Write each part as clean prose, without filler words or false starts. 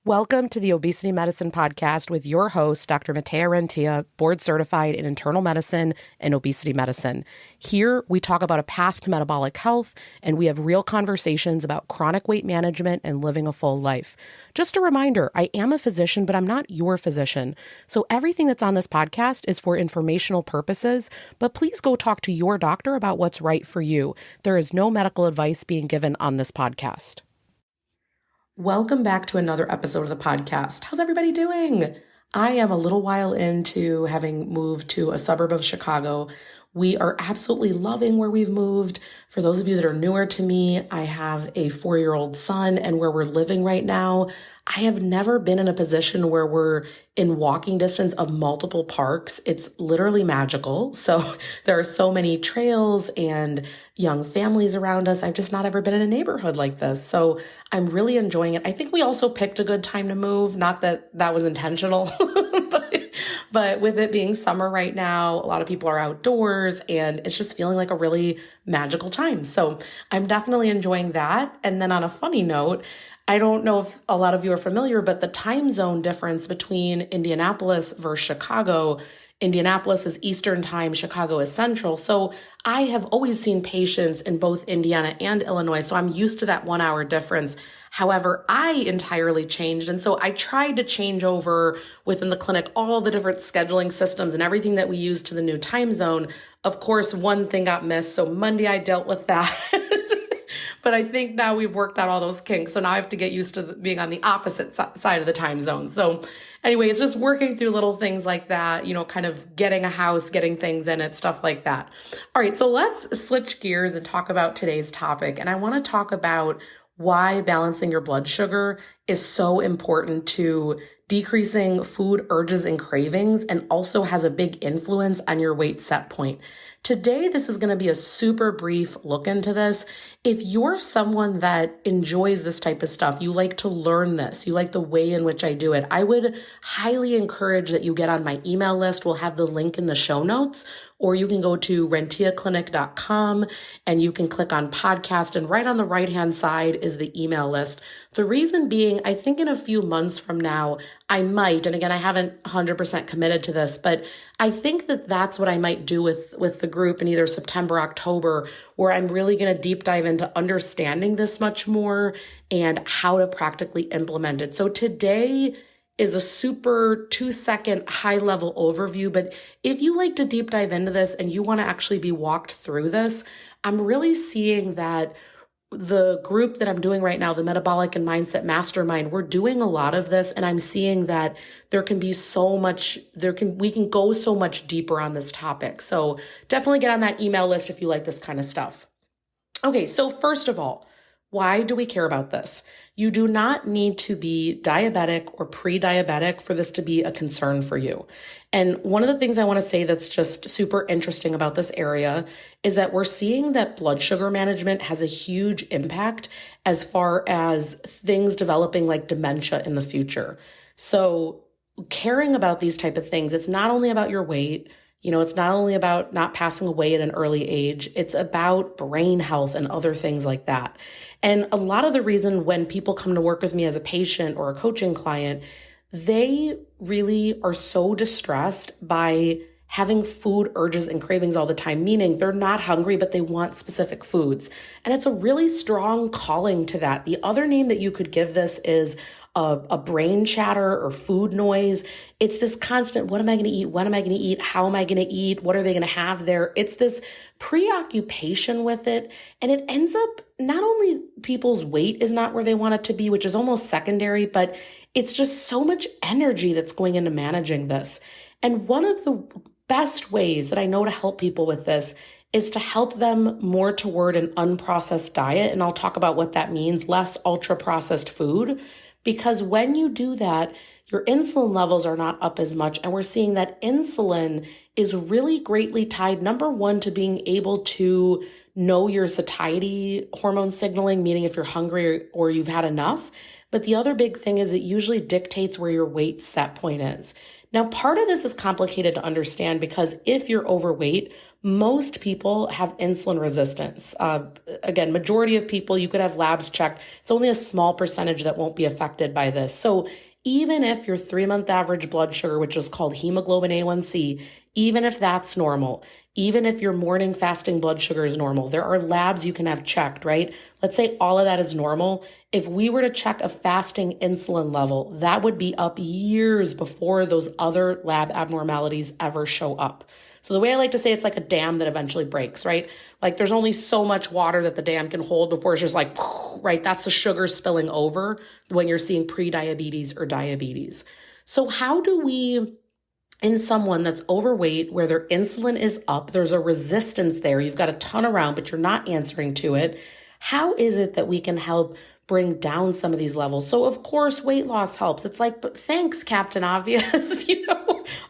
Welcome to the Obesity Medicine Podcast with your host, Dr. Rentea, board certified in internal medicine and obesity medicine. Here, we talk about a path to metabolic health, and we have real conversations about chronic weight management and living a full life. Just a reminder, I am a physician, but I'm not your physician. So everything that's on this podcast is for informational purposes, but please go talk to your doctor about what's right for you. There is no medical advice being given on this podcast. Welcome back to another episode of the podcast. How's everybody doing? I am a little while into having moved to a suburb of Chicago. We are absolutely loving where we've moved. For those of you that are newer to me, I have a 4-year-old son, and where we're living right now, I have never been in a position where we're in walking distance of multiple parks. It's literally magical. So there are so many trails and young families around us. I've just not ever been in a neighborhood like this. So I'm really enjoying it. I think we also picked a good time to move. Not that that was intentional, but with it being summer right now, a lot of people are outdoors and it's just feeling like a really magical time. So I'm definitely enjoying that. And then on a funny note, I don't know if a lot of you are familiar, but the time zone difference between Indianapolis versus Chicago, Indianapolis is Eastern time, Chicago is Central. So I have always seen patients in both Indiana and Illinois, so I'm used to that 1 hour difference. However, I entirely changed. And so I tried to change over within the clinic all the different scheduling systems and everything that we use to the new time zone. Of course, one thing got missed. So Monday I dealt with that. But I think now we've worked out all those kinks. So now I have to get used to being on the opposite side of the time zone. So anyway, it's just working through little things like that, kind of getting a house, getting things in it, stuff like that. All right, so let's switch gears and talk about today's topic. And I want to talk about why balancing your blood sugar is so important to decreasing food urges and cravings, and also has a big influence on your weight set point. Today, this is going to be a super brief look into this. If you're someone that enjoys this type of stuff, you like to learn this, you like the way in which I do it, I would highly encourage that you get on my email list. We'll have the link in the show notes, or you can go to renteaclinic.com and you can click on podcast, and right on the right-hand side is the email list. The reason being, I think in a few months from now, I might, and again, I haven't 100% committed to this, but I think that that's what I might do with the group in either September, October, where I'm really going to deep dive into understanding this much more and how to practically implement it. So today is a super 2-second high-level overview, but if you like to deep dive into this and you want to actually be walked through this, I'm really seeing that the group that I'm doing right now, the Metabolic and Mindset Mastermind, we're doing a lot of this, and I'm seeing that there can be so much, we can go so much deeper on this topic. So definitely get on that email list if you like this kind of stuff. Okay, so first of all, why do we care about this? You do not need to be diabetic or pre-diabetic for this to be a concern for you. And one of the things I want to say that's just super interesting about this area is that we're seeing that blood sugar management has a huge impact as far as things developing like dementia in the future. So caring about these type of things, it's not only about your weight, it's not only about not passing away at an early age, it's about brain health and other things like that. And a lot of the reason when people come to work with me as a patient or a coaching client, they really are so distressed by having food urges and cravings all the time, meaning they're not hungry, but they want specific foods. And it's a really strong calling to that. The other name that you could give this is a brain chatter or food noise. It's this constant, what am I going to eat? When am I going to eat? How am I going to eat? What are they going to have there? It's this preoccupation with it. And it ends up, not only people's weight is not where they want it to be, which is almost secondary, but it's just so much energy that's going into managing this. And one of the best ways that I know to help people with this is to help them more toward an unprocessed diet. And I'll talk about what that means, less ultra processed food. Because when you do that, your insulin levels are not up as much. And we're seeing that insulin is really greatly tied, number one, to being able to know your satiety hormone signaling, meaning if you're hungry or you've had enough. But the other big thing is it usually dictates where your weight set point is. Now, part of this is complicated to understand because if you're overweight, most people have insulin resistance. Again, majority of people, you could have labs checked. It's only a small percentage that won't be affected by this. So even if your 3-month average blood sugar, which is called hemoglobin A1C, even if that's normal, even if your morning fasting blood sugar is normal, there are labs you can have checked, right? Let's say all of that is normal. If we were to check a fasting insulin level, that would be up years before those other lab abnormalities ever show up. So the way I like to say it's like a dam that eventually breaks, right? Like there's only so much water that the dam can hold before it's just like, right? That's the sugar spilling over when you're seeing pre-diabetes or diabetes. So how do we, in someone that's overweight where their insulin is up, there's a resistance there, you've got a ton around, but you're not answering to it. How is it that we can help bring down some of these levels? So of course, weight loss helps. It's like, but thanks, Captain Obvious,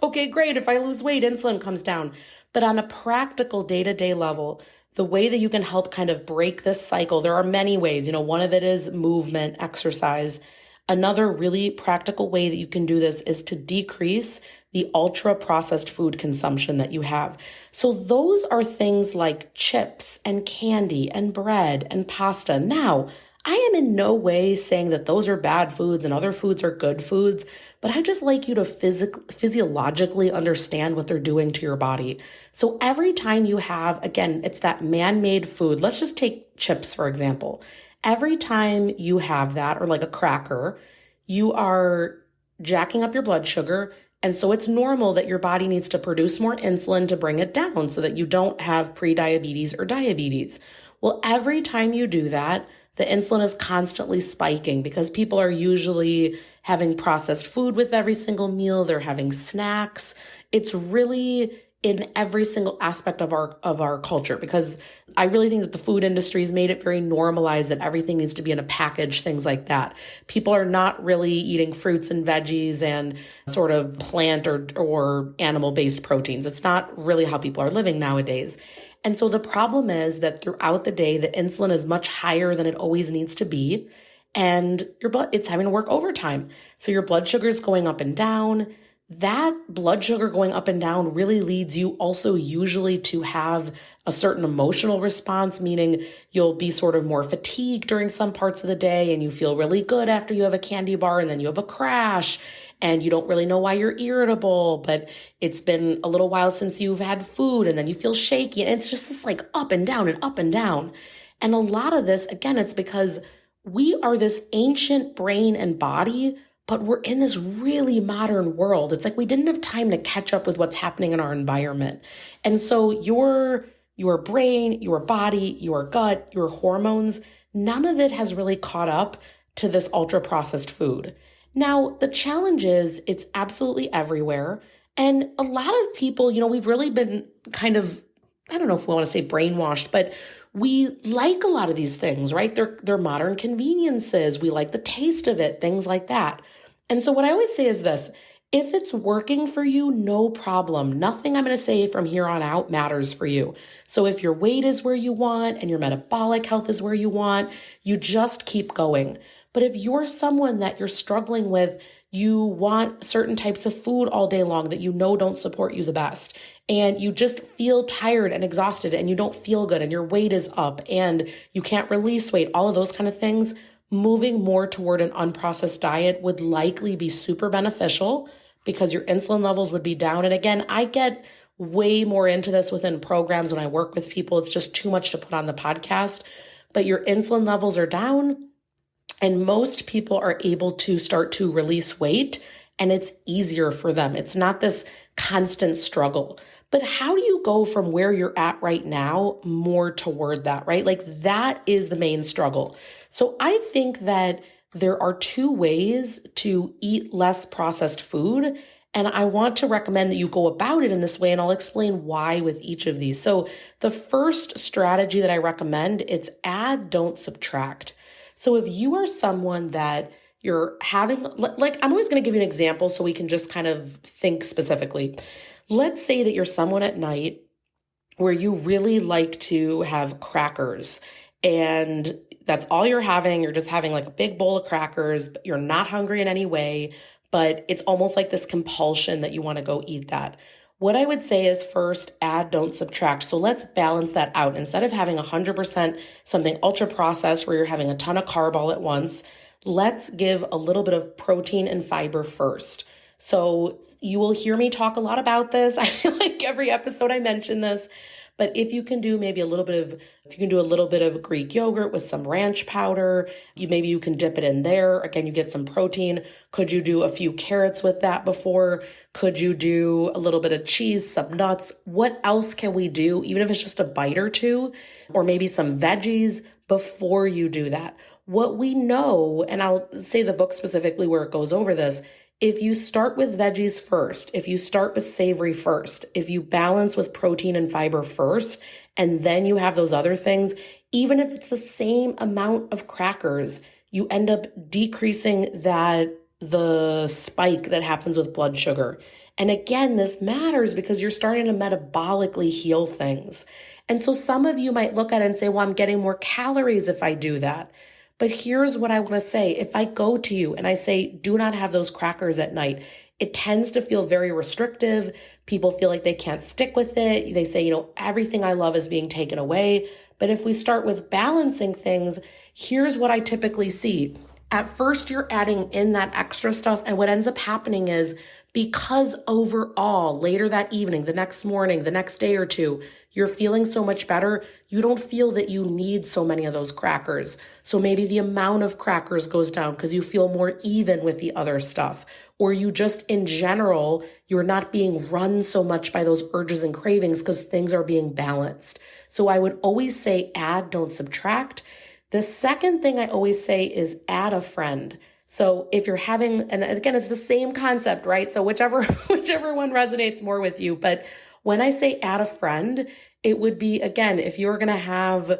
okay, great. If I lose weight, insulin comes down. But on a practical day-to-day level, the way that you can help kind of break this cycle, there are many ways. One of it is movement, exercise. Another really practical way that you can do this is to decrease the ultra-processed food consumption that you have. So those are things like chips and candy and bread and pasta. Now, I am in no way saying that those are bad foods and other foods are good foods, but I just like you to physiologically understand what they're doing to your body. So every time you have, again, it's that man-made food. Let's just take chips, for example. Every time you have that, or like a cracker, you are jacking up your blood sugar. And so it's normal that your body needs to produce more insulin to bring it down so that you don't have pre-diabetes or diabetes. Well, every time you do that, the insulin is constantly spiking because people are usually having processed food with every single meal. They're having snacks. It's really in every single aspect of our culture, because I really think that the food industry has made it very normalized that everything needs to be in a package, things like that. People are not really eating fruits and veggies and sort of plant or animal-based proteins. It's not really how people are living nowadays. And so the problem is that throughout the day, the insulin is much higher than it always needs to be. And it's having to work overtime. So your blood sugar is going up and down. That blood sugar going up and down really leads you also usually to have a certain emotional response, meaning you'll be sort of more fatigued during some parts of the day and you feel really good after you have a candy bar and then you have a crash and you don't really know why you're irritable, but it's been a little while since you've had food and then you feel shaky. And it's just this like up and down and up and down. And a lot of this, again, it's because we are this ancient brain and body, but we're in this really modern world. It's like we didn't have time to catch up with what's happening in our environment. And so your brain, your body, your gut, your hormones, none of it has really caught up to this ultra-processed food. Now, the challenge is it's absolutely everywhere. And a lot of people, we've really been kind of, I don't know if we want to say brainwashed, but we like a lot of these things, right? They're modern conveniences. We like the taste of it, things like that. And so what I always say is this: if it's working for you, no problem. Nothing I'm going to say from here on out matters for you. So if your weight is where you want and your metabolic health is where you want, you just keep going. But if you're someone that you're struggling with, you want certain types of food all day long that don't support you the best, and you just feel tired and exhausted and you don't feel good and your weight is up and you can't release weight, all of those kind of things, moving more toward an unprocessed diet would likely be super beneficial because your insulin levels would be down. And again, I get way more into this within programs when I work with people. It's just too much to put on the podcast, but your insulin levels are down and most people are able to start to release weight and it's easier for them. It's not this constant struggle. But how do you go from where you're at right now more toward that, right? Like that is the main struggle. So I think that there are two ways to eat less processed food. And I want to recommend that you go about it in this way, and I'll explain why with each of these. So the first strategy that I recommend, it's add, don't subtract. So if you are someone that you're having, like, I'm always going to give you an example so we can just kind of think specifically. Let's say that you're someone at night where you really like to have crackers and that's all you're having. You're just having like a big bowl of crackers, but you're not hungry in any way, but it's almost like this compulsion that you want to go eat that. What I would say is first, add, don't subtract. So let's balance that out. Instead of having 100% something ultra processed where you're having a ton of carb all at once, let's give a little bit of protein and fiber first. So you will hear me talk a lot about this. I feel like every episode I mention this, but if you can do maybe a little bit of Greek yogurt with some ranch powder, maybe you can dip it in there. Again, you get some protein. Could you do a few carrots with that before? Could you do a little bit of cheese, some nuts? What else can we do? Even if it's just a bite or two, or maybe some veggies before you do that. What we know, and I'll say the book specifically where it goes over this, if you start with veggies first, if you start with savory first, if you balance with protein and fiber first, and then you have those other things, even if it's the same amount of crackers, you end up decreasing the spike that happens with blood sugar. And again, this matters because you're starting to metabolically heal things. And so some of you might look at it and say, well, I'm getting more calories if I do that. But here's what I want to say. If I go to you and I say, do not have those crackers at night, it tends to feel very restrictive. People feel like they can't stick with it. They say, everything I love is being taken away. But if we start with balancing things, here's what I typically see. At first, you're adding in that extra stuff. And what ends up happening is because overall, later that evening, the next morning, the next day or two, you're feeling so much better, you don't feel that you need so many of those crackers. So maybe the amount of crackers goes down because you feel more even with the other stuff. Or you just, in general, you're not being run so much by those urges and cravings because things are being balanced. So I would always say add, don't subtract. The second thing I always say is add a friend. So if you're having, and again, it's the same concept, right? So whichever one resonates more with you. But when I say add a friend, it would be, again, if you're going to have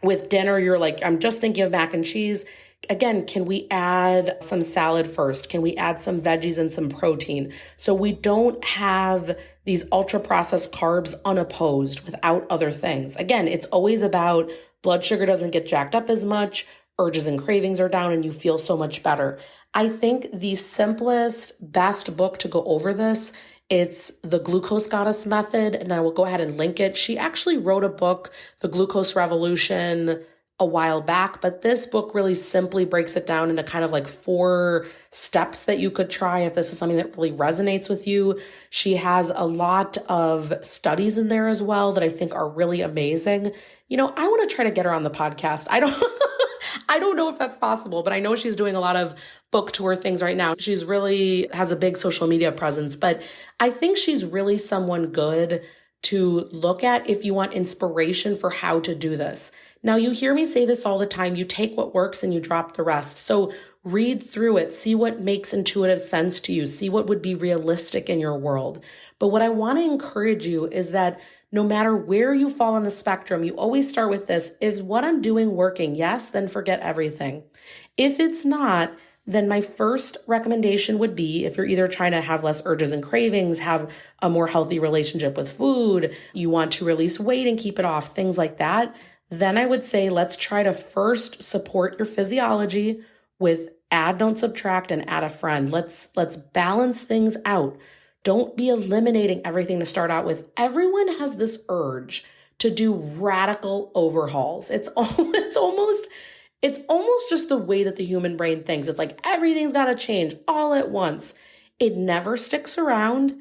with dinner, you're like, I'm just thinking of mac and cheese. Again, can we add some salad first? Can we add some veggies and some protein? So we don't have these ultra processed carbs unopposed without other things. Again, it's always about blood sugar doesn't get jacked up as much, urges and cravings are down, and you feel so much better. I think the simplest, best book to go over this, it's The Glucose Goddess Method, and I will go ahead and link it. She actually wrote a book, The Glucose Revolution, a while back, but this book really simply breaks it down into kind of like 4 steps that you could try if this is something that really resonates with you. She has a lot of studies in there as well that I think are really amazing. I want to try to get her on the podcast. I don't know if that's possible, but I know she's doing a lot of book tour things right now. She's really has a big social media presence, but I think she's really someone good to look at if you want inspiration for how to do this. Now, you hear me say this all the time. You take what works and you drop the rest. So read through it, see what makes intuitive sense to you, see what would be realistic in your world. But what I want to encourage you is that no matter where you fall on the spectrum, you always start with this. Is what I'm doing working? Yes, then forget everything. If it's not, then my first recommendation would be, if you're either trying to have less urges and cravings, have a more healthy relationship with food, you want to release weight and keep it off, things like that, then I would say let's try to first support your physiology with add, don't subtract, and add a friend. Let's balance things out. Don't be eliminating everything to start out with. Everyone has this urge to do radical overhauls. It's almost just the way that the human brain thinks. It's like everything's got to change all at once. It never sticks around.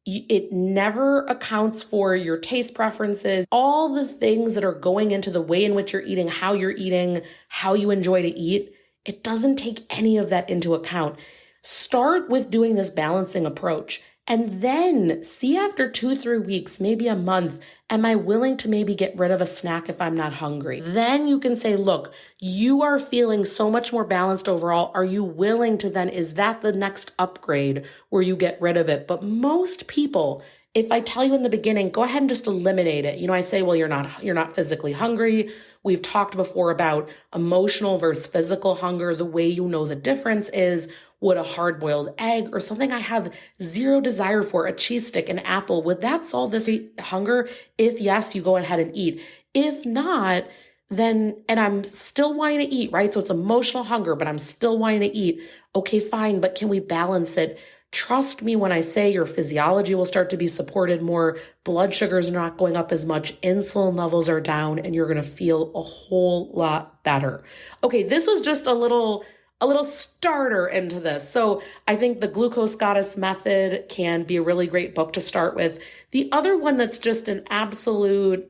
It never accounts for your taste preferences, all the things that are going into the way in which you're eating, how you enjoy to eat. It doesn't take any of that into account. Start with doing this balancing approach. And then see after 2-3 weeks, maybe a month, am I willing to maybe get rid of a snack if I'm not hungry? Then you can say, look, you are feeling so much more balanced overall. Are you willing to then, is that the next upgrade where you get rid of it? But most people, if I tell you in the beginning, go ahead and just eliminate it. I say, well, you're not physically hungry. We've talked before about emotional versus physical hunger. The way you know the difference is, would a hard-boiled egg or something I have zero desire for, a cheese stick, an apple, would that solve this hunger? If yes, you go ahead and eat. If not, then, and I'm still wanting to eat, right? So it's emotional hunger, but I'm still wanting to eat. Okay, fine, but can we balance it? Trust me when I say your physiology will start to be supported more, blood sugars are not going up as much, insulin levels are down, and you're going to feel a whole lot better. Okay, this was just a little starter into this. So I think the Glucose Goddess method can be a really great book to start with. The other one that's just an absolute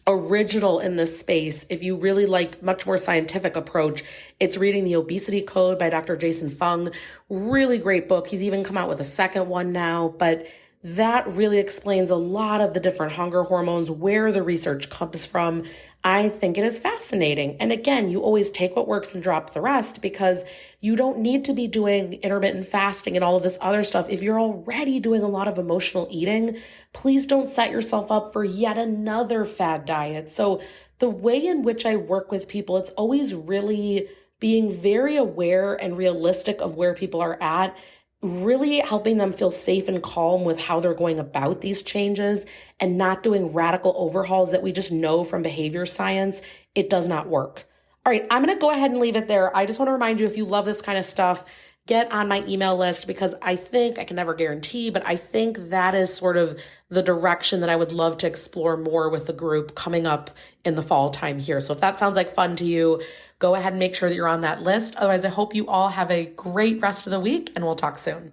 original in this space, if you really like much more scientific approach, it's reading The Obesity Code by Dr. Jason Fung. Really great book. He's even come out with a second one now, but that really explains a lot of the different hunger hormones, where the research comes from. I think it is fascinating. And again, you always take what works and drop the rest, because you don't need to be doing intermittent fasting and all of this other stuff. If you're already doing a lot of emotional eating, please don't set yourself up for yet another fad diet. So the way in which I work with people, it's always really being very aware and realistic of where people are at, really helping them feel safe and calm with how they're going about these changes, and not doing radical overhauls that we just know from behavior science it does not work. All right, I'm going to go ahead and leave it there. I just want to remind you, if you love this kind of stuff, get on my email list, because I think, I can never guarantee, but I think that is sort of the direction that I would love to explore more with the group coming up in the fall time here. So if that sounds like fun to you, go ahead and make sure that you're on that list. Otherwise, I hope you all have a great rest of the week, and we'll talk soon.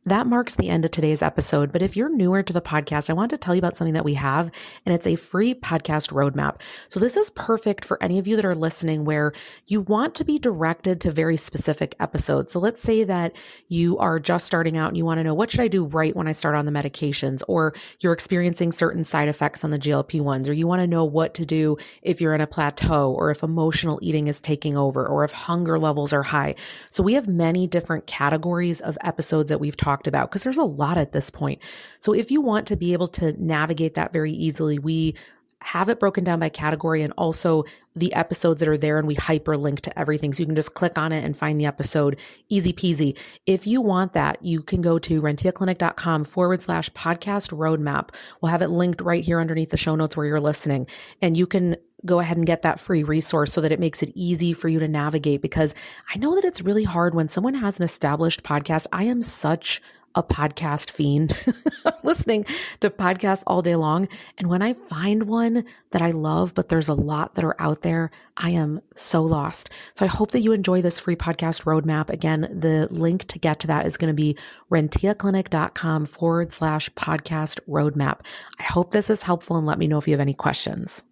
That marks the end of today's episode. But if you're newer to the podcast, I want to tell you about something that we have, and it's a free podcast roadmap. So this is perfect for any of you that are listening where you want to be directed to very specific episodes. So let's say that you are just starting out and you want to know, what should I do right when I start on the medications? Or you're experiencing certain side effects on the GLP-1s, or you want to know what to do if you're in a plateau, or if emotional eating is taking over, or if hunger levels are high. So we have many different categories of episodes that we've talked about, because there's a lot at this point. So if you want to be able to navigate that very easily, we have it broken down by category, and also the episodes that are there, and we hyperlink to everything. So you can just click on it and find the episode, easy peasy. If you want that, you can go to renteaclinic.com/podcast roadmap. We'll have it linked right here underneath the show notes where you're listening. And you can go ahead and get that free resource so that it makes it easy for you to navigate, because I know that it's really hard when someone has an established podcast. I am such a podcast fiend. I'm listening to podcasts all day long. And when I find one that I love, but there's a lot that are out there, I am so lost. So I hope that you enjoy this free podcast roadmap. Again, the link to get to that is going to be renteaclinic.com/podcast roadmap. I hope this is helpful, and let me know if you have any questions.